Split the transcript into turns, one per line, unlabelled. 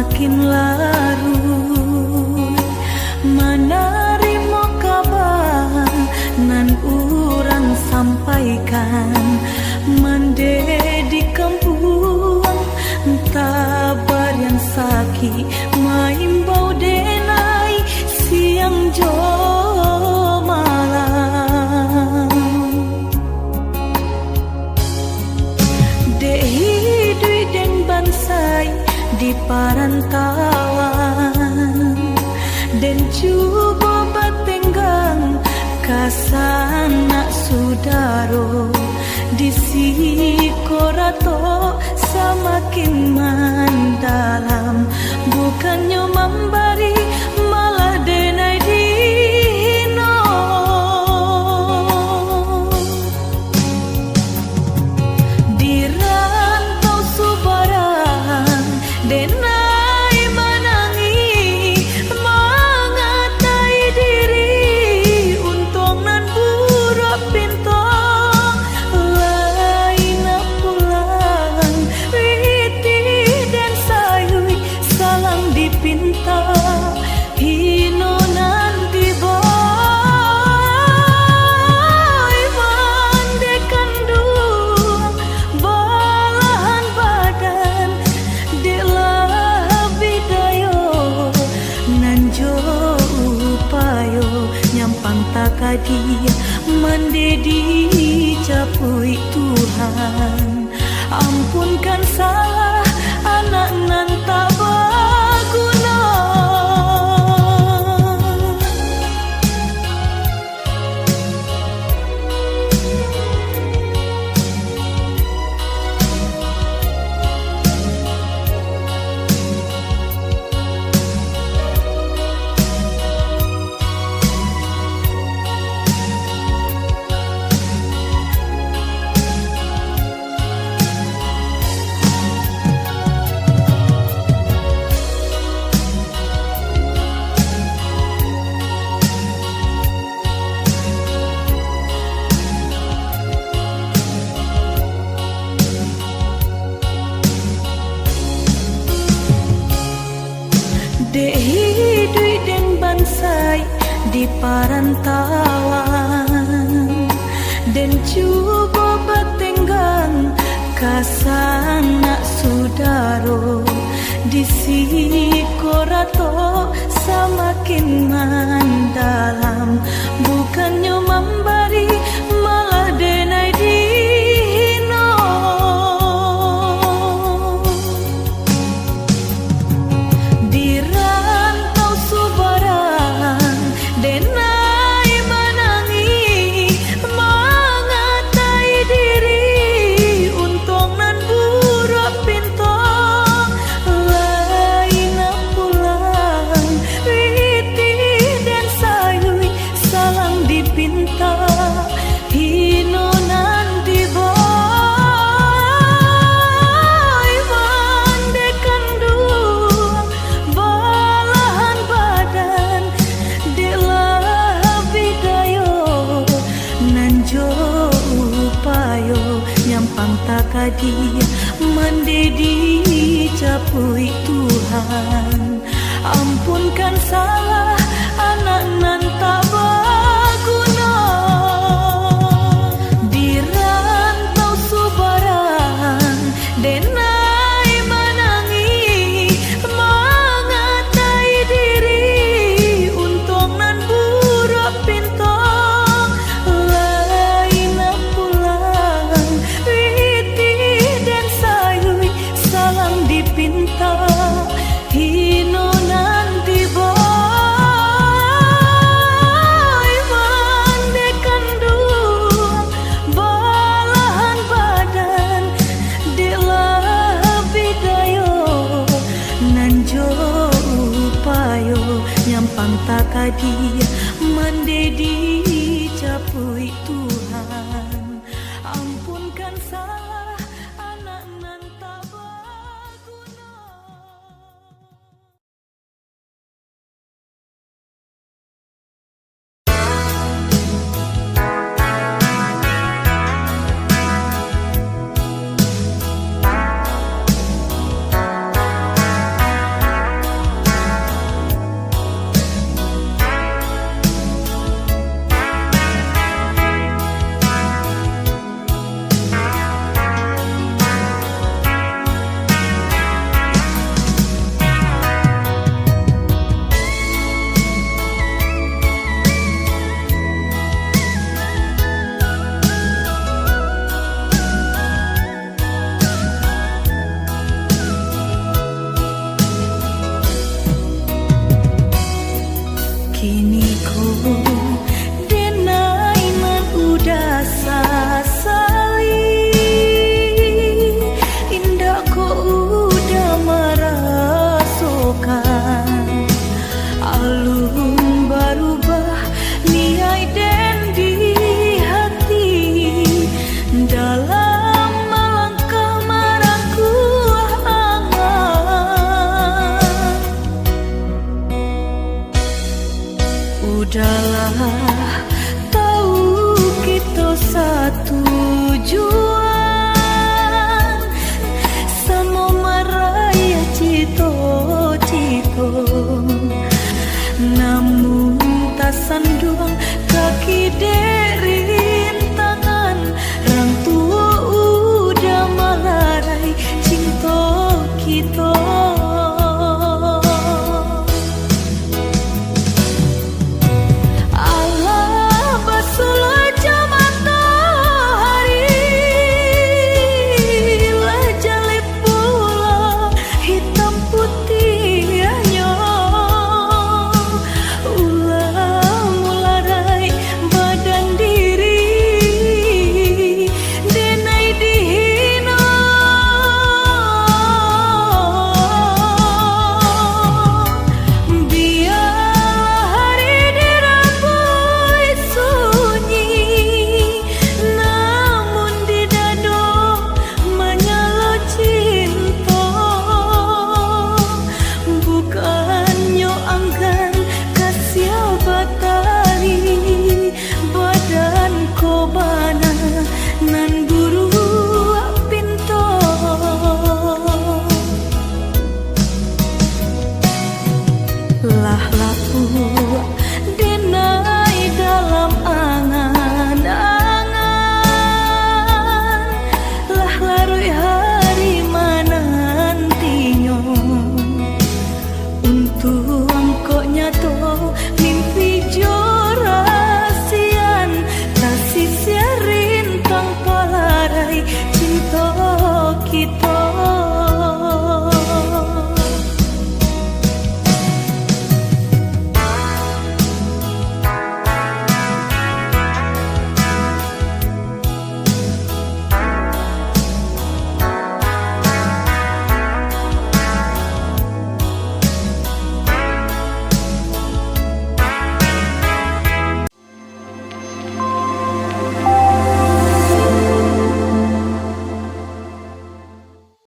semakin larut menerima kabar nan urang sampaikan mendedi kampung tabar yang sakit maimbau denai siang jo malam dehi dui den bansai di parantauan dan cuba batenggang kasana sudaro di sikorato semakin mendalam bukannya memberi malah denai dino di rantau subaran denai menangi mengatai diri untung nan buruk pintu lain pulang witi dan sayui salang dipinta hino nanti boy mandekan dua balahan badan nyampang takadia mendedi capui Tuhan ampunkan salah anak nan tak berguna dehi dui den bansai di parantauan dan cuba batenggang kasana sudaro di sikorato semakin mendalam bukannya memberi malah denai dino di rantau subaran denai menangi mengatai diri untung nan buruk pintu lain pulang witi dan sayui salang dipinta hino nanti boy mandekan dua balahan badan delah bidayo nanjo upayo nyampang takadia mendedi capui Tuhan ampunkan salah anak nan tak berguna di rantau subaran denai menangi mengatai diri untung nan buruk pintu lain pulang witi dan sayui salang dipinta hino nanti boy mandekan dua balahan badan delah bidayo nanjo upayo nyampang takadia mendedi